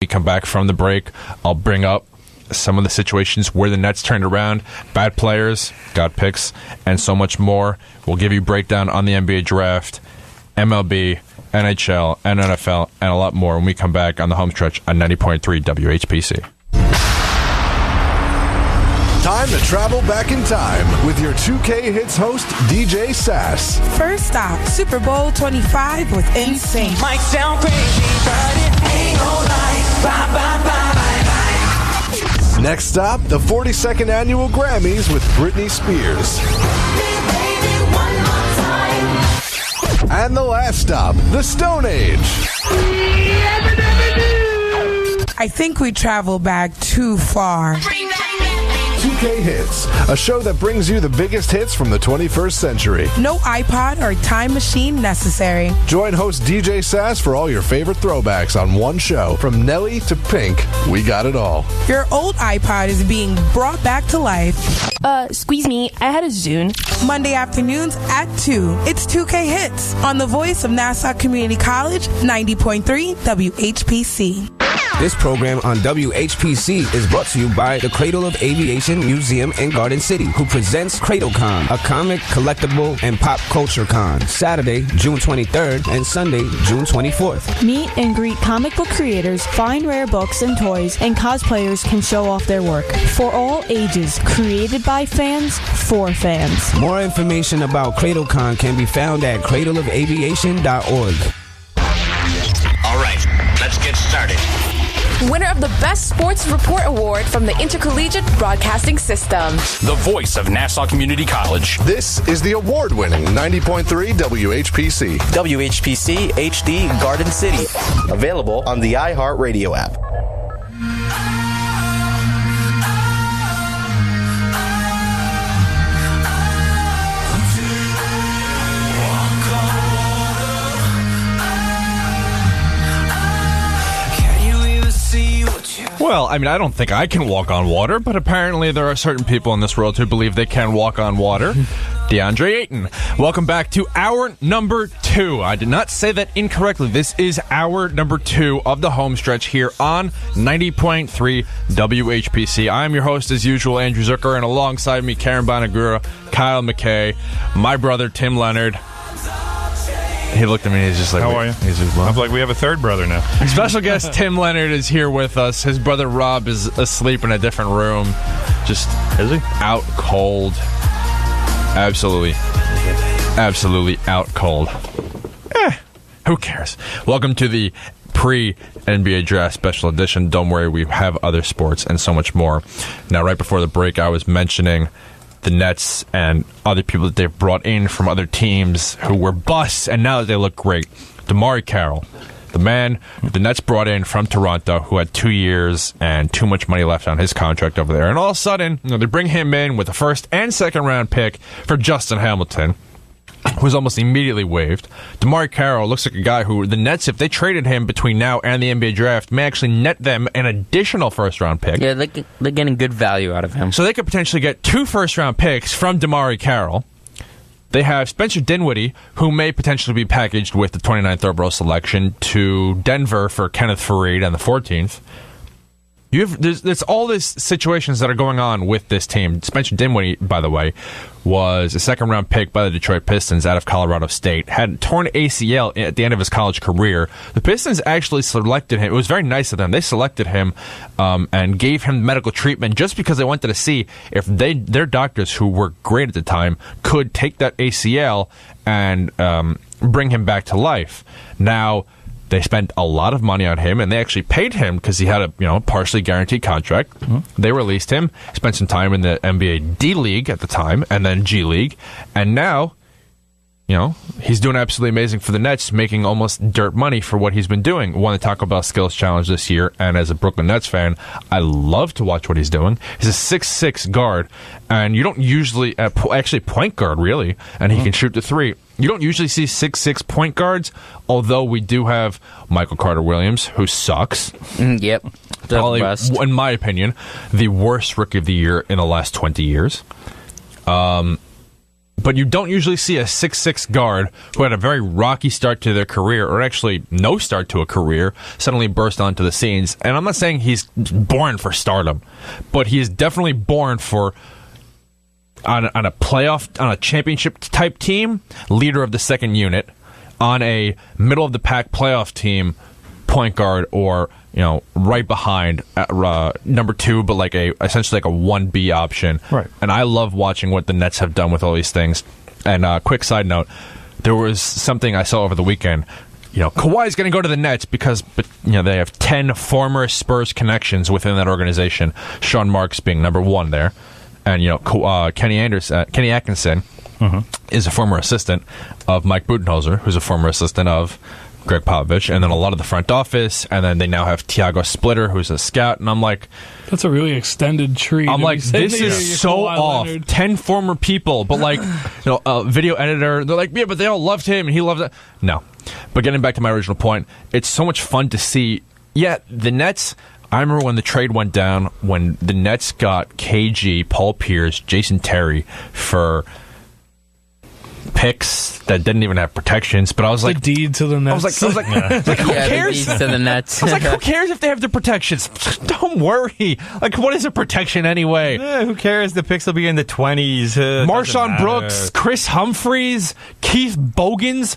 We come back from the break. I'll bring up some of the situations where the Nets turned around, bad players, got picks, and so much more. We'll give you a breakdown on the NBA draft, MLB, NHL, and NFL, and a lot more when we come back on the home stretch on 90.3 WHPC. Time to travel back in time with your 2K Hits host, DJ Sass. First stop, Super Bowl 25 with NSYNC. Might sound crazy, but it ain't no lie. Bye, bye, bye, bye, bye. Next stop, the 42nd Annual Grammys with Britney Spears. Baby, one more time. And the last stop, the Stone Age. I think we travel back too far. 2K Hits, a show that brings you the biggest hits from the 21st century. No iPod or time machine necessary. Join host DJ Sass for all your favorite throwbacks on one show. From Nelly to Pink, we got it all. Your old iPod is being brought back to life. Squeeze me, I had a Zune. Monday afternoons at 2. It's 2K Hits on the voice of Nassau Community College, 90.3 WHPC. This program on WHPC is brought to you by the Cradle of Aviation Museum in Garden City, who presents CradleCon, a comic, collectible, and pop culture con, Saturday, June 23rd, and Sunday, June 24th. Meet and greet comic book creators, find rare books and toys, and cosplayers can show off their work. For all ages, created by fans, for fans. More information about CradleCon can be found at cradleofaviation.org. All right, let's get started. Winner of the Best Sports Report Award from the Intercollegiate Broadcasting System. The voice of Nassau Community College. This is the award-winning 90.3 WHPC. WHPC HD Garden City. Available on the iHeartRadio app. Well, I mean, I don't think I can walk on water, but apparently there are certain people in this world who believe they can walk on water. DeAndre Ayton, welcome back to hour number 2. I did not say that incorrectly. This is hour number 2 of the home stretch here on 90.3 WHPC. I'm your host, as usual, Andrew Zucker, and alongside me, Karen Bonagura, Kyle McKay, my brother, Tim Leonard. He looked at me and he's just like, how are you? He's just, well, I'm like, we have a third brother now. Special guest Tim Leonard is here with us. His brother Rob is asleep in a different room. Just is he? Out cold. Absolutely out cold. Who cares? Welcome to the pre-NBA draft special edition. Don't worry, we have other sports and so much more. Now, right before the break, I was mentioning the Nets and other people that they've brought in from other teams who were busts, and now that they look great. DeMarre Carroll, the man the Nets brought in from Toronto, who had 2 years and too much money left on his contract over there. And all of a sudden, they bring him in with a first and second round pick for Justin Hamilton, who was almost immediately waived. DeMarre Carroll looks like a guy who the Nets, if they traded him between now and the NBA draft, may actually net them an additional first-round pick. Yeah, they're getting good value out of him. So they could potentially get 2 first-round picks from DeMarre Carroll. They have Spencer Dinwiddie, who may potentially be packaged with the 29th overall selection to Denver for Kenneth Faried on the 14th. There's all these situations that are going on with this team. Spencer Dinwiddie, by the way, was a second-round pick by the Detroit Pistons out of Colorado State. Had torn ACL at the end of his college career. The Pistons actually selected him. It was very nice of them. They selected him and gave him medical treatment just because they wanted to see if their doctors, who were great at the time, could take that ACL and bring him back to life. Now, they spent a lot of money on him, and they actually paid him because he had a partially guaranteed contract. Mm-hmm. They released him, spent some time in the NBA D League at the time, and then G League, and now, he's doing absolutely amazing for the Nets, making almost dirt money for what he's been doing. Won the Taco Bell Skills Challenge this year, and as a Brooklyn Nets fan, I love to watch what he's doing. He's a 6'6" guard, and you don't usually, actually point guard, really, and he can shoot the three. You don't usually see 6'6" point guards, although we do have Michael Carter-Williams, who sucks. Yep. Probably, in my opinion, the worst rookie of the year in the last 20 years. But you don't usually see a 6'6" guard who had a very rocky start to their career, or actually no start to a career, suddenly burst onto the scenes. And I'm not saying he's born for stardom, but he is definitely born for on a playoff, on a championship type team, leader of the second unit, on a middle of the pack playoff team, point guard, or right behind number 2, but essentially like a 1B option. Right. And I love watching what the Nets have done with all these things. And quick side note, there was something I saw over the weekend. Kawhi's going to go to the Nets because they have 10 former Spurs connections within that organization. Sean Marks being number 1 there, and Kenny Atkinson is a former assistant of Mike Budenholzer, who's a former assistant of Greg Popovich, and then a lot of the front office, and then they now have Tiago Splitter, who's a scout, and I'm like, that's a really extended tree. I'm like, this is so off. Leonard. 10 former people, but a video editor, they're like, yeah, but they all loved him, and he loved it. No. But getting back to my original point, it's so much fun to see. Yeah, the Nets, I remember when the trade went down, when the Nets got KG, Paul Pierce, Jason Terry for picks that didn't even have protections, but I was like, the deed to the Nets. I was like, who cares? The deed to the Nets. I was like, who cares if they have the protections? Don't worry. What is a protection anyway? Who cares? The picks will be in the 20s. Marshawn Brooks, Chris Humphreys, Keith Bogans,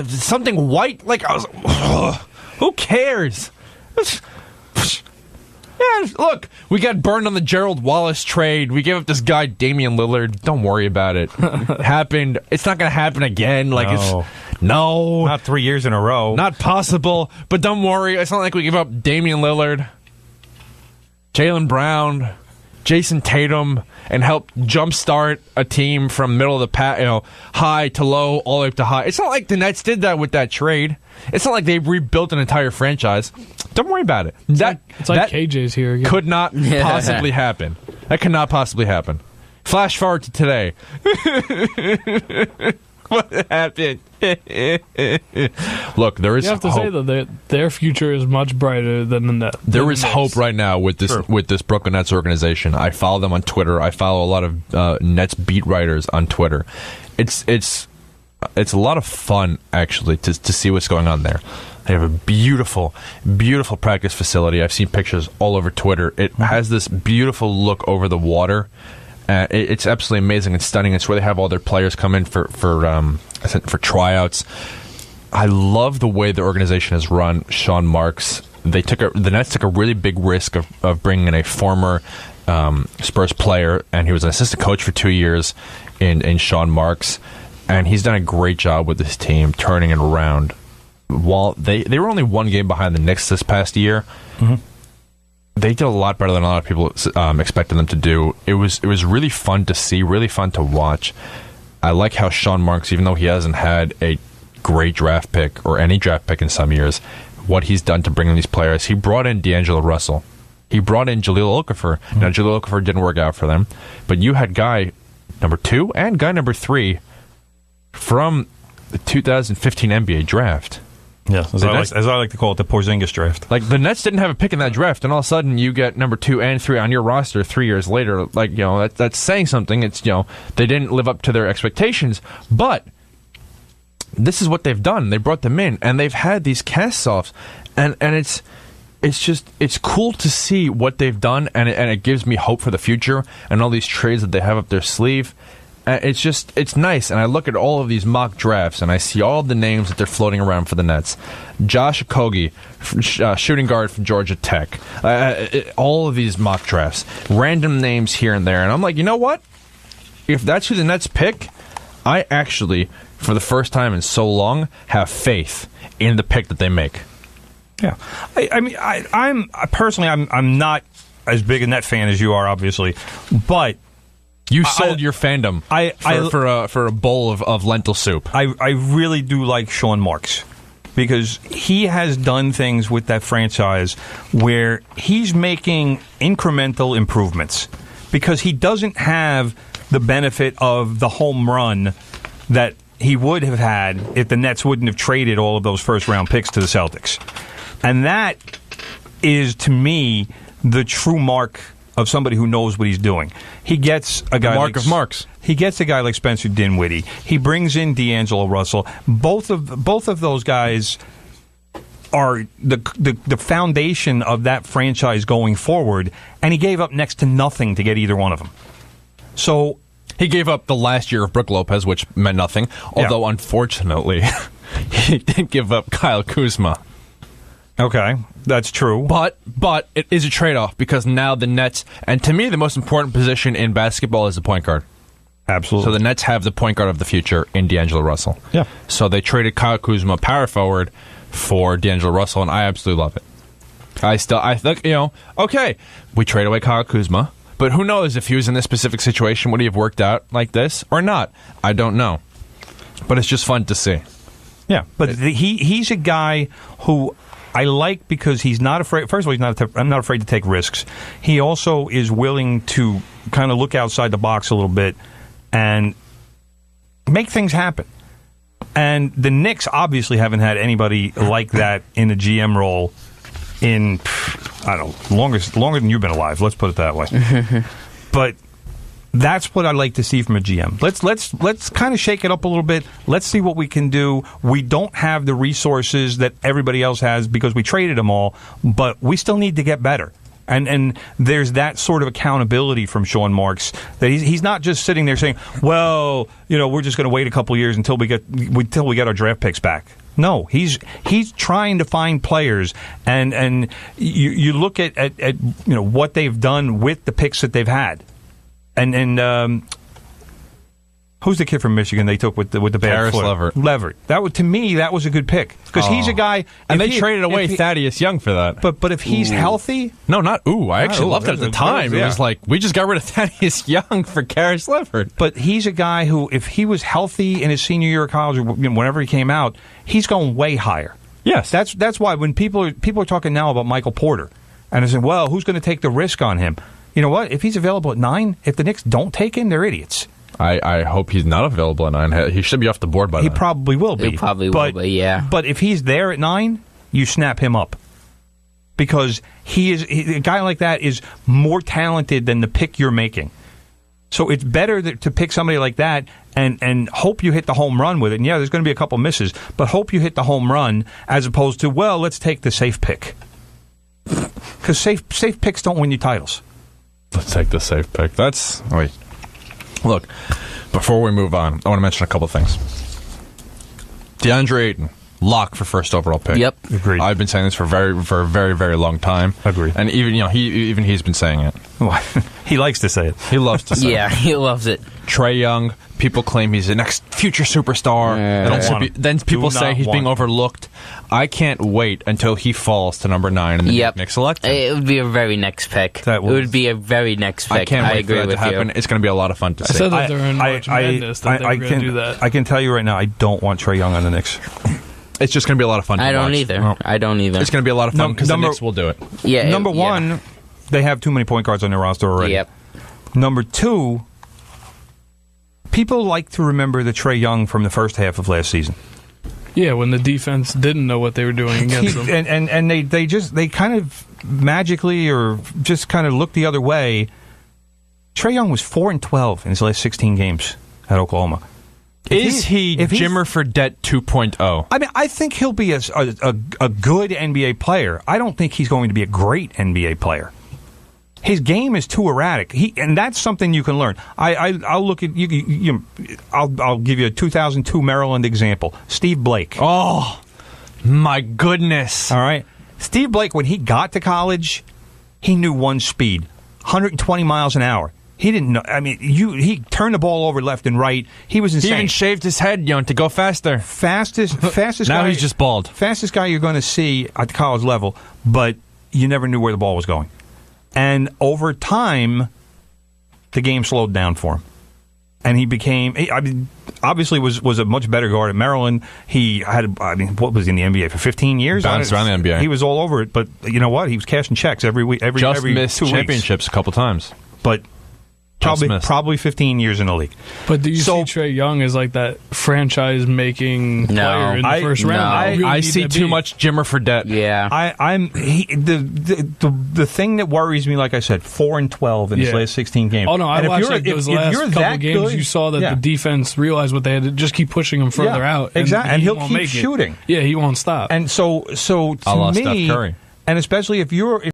something white. I was like, who cares? Yeah, look, we got burned on the Gerald Wallace trade. We gave up this guy, Damian Lillard. Don't worry about it. It happened. It's not going to happen again. No. Not 3 years in a row. Not possible. But don't worry. It's not like we give up Damian Lillard, Jaylen Brown, Jason Tatum, and help jumpstart a team from middle of the pack, high to low, all the way up to high. It's not like the Nets did that with that trade. It's not like they rebuilt an entire franchise. Don't worry about it. It's like KJ's here again. Could not possibly happen. That could not possibly happen. Flash forward to today. What happened? Look, there is You have to hope. say, though, their future is much brighter than the Nets. There is hope right now with this Brooklyn Nets organization. I follow them on Twitter. I follow a lot of Nets beat writers on Twitter. It's a lot of fun, actually, to see what's going on there. They have a beautiful, beautiful practice facility. I've seen pictures all over Twitter. It has this beautiful look over the water. It's absolutely amazing and stunning. It's where they have all their players come in for tryouts. I love the way the organization is run. Sean Marks. The Nets took a really big risk of bringing in a former Spurs player, and he was an assistant coach for 2 years in Sean Marks, and he's done a great job with this team, turning it around. While they were only 1 game behind the Knicks this past year, they did a lot better than a lot of people expected them to do. It was really fun to see, really fun to watch. I like how Sean Marks, even though he hasn't had a great draft pick or any draft pick in some years, what he's done to bring in these players. He brought in D'Angelo Russell. He brought in Jahlil Okafor. Now, Jahlil Okafor didn't work out for them, but you had guy number 2 and guy number 3 from the 2015 NBA draft. Yeah, as I like to call it, the Porzingis draft. The Nets didn't have a pick in that draft, and all of a sudden you get number 2 and 3 on your roster 3 years later. That's saying something. It's they didn't live up to their expectations, but this is what they've done. They brought them in, and they've had these cast-offs, and it's cool to see what they've done, and it gives me hope for the future and all these trades that they have up their sleeve. It's nice, and I look at all of these mock drafts, and I see all the names that they're floating around for the Nets. Josh Okogie, shooting guard from Georgia Tech. All of these mock drafts, random names here and there, and I'm like, you know what? If that's who the Nets pick, I actually, for the first time in so long, have faith in the pick that they make. Yeah, I'm personally, I'm not as big a Net fan as you are, obviously, but. You sold your fandom for a bowl of lentil soup. I really do like Sean Marks because he has done things with that franchise where he's making incremental improvements because he doesn't have the benefit of the home run that he would have had if the Nets wouldn't have traded all of those first-round picks to the Celtics. And that is, to me, the true mark of somebody who knows what he's doing. He gets a guy Mark of Marks. He gets a guy like Spencer Dinwiddie. He brings in D'Angelo Russell. Both of those guys are the foundation of that franchise going forward, and he gave up next to nothing to get either one of them. So he gave up the last year of Brook Lopez, which meant nothing, although unfortunately he did give up Kyle Kuzma. Okay, that's true. But it is a trade-off because now the Nets, and to me the most important position in basketball is the point guard. Absolutely. So the Nets have the point guard of the future in D'Angelo Russell. Yeah. So they traded Kyle Kuzma, power forward, for D'Angelo Russell, and I absolutely love it. I think, okay, we trade away Kyle Kuzma, but who knows if he was in this specific situation, would he have worked out like this or not? I don't know. But it's just fun to see. Yeah, but he's a guy who I like because he's not afraid. First of all, I'm not afraid to take risks. He also is willing to kind of look outside the box a little bit and make things happen. And the Knicks obviously haven't had anybody like that in a GM role in, I don't know, longer than you've been alive. Let's put it that way. But that's what I like to see from a GM. Let's kind of shake it up a little bit. Let's see what we can do. We don't have the resources that everybody else has because we traded them all, but we still need to get better. And there's that sort of accountability from Sean Marks that he's not just sitting there saying, well, we're just going to wait a couple years until we get our draft picks back. No, he's trying to find players, and you look at what they've done with the picks that they've had, and who's the kid from Michigan they took with the bad Karis foot? Levert. To me, that was a good pick because he's a guy. And they traded away Thaddeus Young for that. But if he's healthy, no, not ooh. I actually loved it at the time. It was like we just got rid of Thaddeus Young for Karis Levert. But he's a guy who, if he was healthy in his senior year of college or whenever he came out, he's going way higher. Yes, that's why when people are talking now about Michael Porter, and they say, well, who's going to take the risk on him? You know what? If he's available at 9, if the Knicks don't take him, they're idiots. I hope he's not available at 9. He should be off the board by then. He probably will be. He probably will be, yeah. But if he's there at 9, you snap him up. Because a guy like that is more talented than the pick you're making. So it's better to pick somebody like that and hope you hit the home run with it. And yeah, there's going to be a couple misses, but hope you hit the home run as opposed to, well, let's take the safe pick. Because safe picks don't win you titles. Let's take the safe pick. Look, before we move on, I want to mention a couple things. DeAndre Ayton, lock for first overall pick. Yep, agreed. I've been saying this for a very, very long time. Agreed. And even he's been saying it. He likes to say it. He loves to say it. Yeah, he loves it. Trae Young, people claim he's the next future superstar. Then people say he's being overlooked. I can't wait until he falls to number 9 and the Knicks select him. It would be a very next pick. It would be a very next pick. I can't wait agree for that with to happen. you. It's going to be a lot of fun to see. I said that during March Madness that they were going to do that. I can tell you right now, I don't want Trae Young on the Knicks. It's just going to be a lot of fun to watch. I don't either. It's going to be a lot of fun because the Knicks will do it. Yeah. Number one, they have too many point guards on their roster already. Yep. Number two, people like to remember the Trae Young from the first half of last season. Yeah, when the defense didn't know what they were doing against them. And they kind of magically or just kind of looked the other way. Trae Young was 4-12 in his last 16 games at Oklahoma. Is he Jimmer Fredette 2.0? I mean, I think he'll be a good NBA player. I don't think he's going to be a great NBA player. His game is too erratic, and that's something you can learn. I'll look at you. I'll give you a 2002 Maryland example. Steve Blake. Oh, my goodness! All right, Steve Blake. When he got to college, he knew one speed, 120 miles an hour. He didn't know. I mean, he turned the ball over left and right. He was insane. He even shaved his head, to go faster. Fastest now guy. He's just bald. Fastest guy you're going to see at the college level, but you never knew where the ball was going. And over time, the game slowed down for him. And he became, obviously was a much better guard at Maryland. He had, what was he in the NBA for 15 years? Bounced around the NBA. He was all over it, but you know what? He was cashing checks every week. Just missed 2 weeks. championships a couple times. But Probably 15 years in the league. But do you see Trae Young as like that franchise-making player in the first round? I see too much Jimmer Fredette. Yeah. The thing that worries me, like I said, 4-12 in his last 16 games. Oh no, I watched those last couple games. Good, you saw that the defense realized what they had to just keep pushing him further out. Exactly, and he'll won't keep make shooting. Yeah, he won't stop. And so to me, Steph Curry. and especially if you're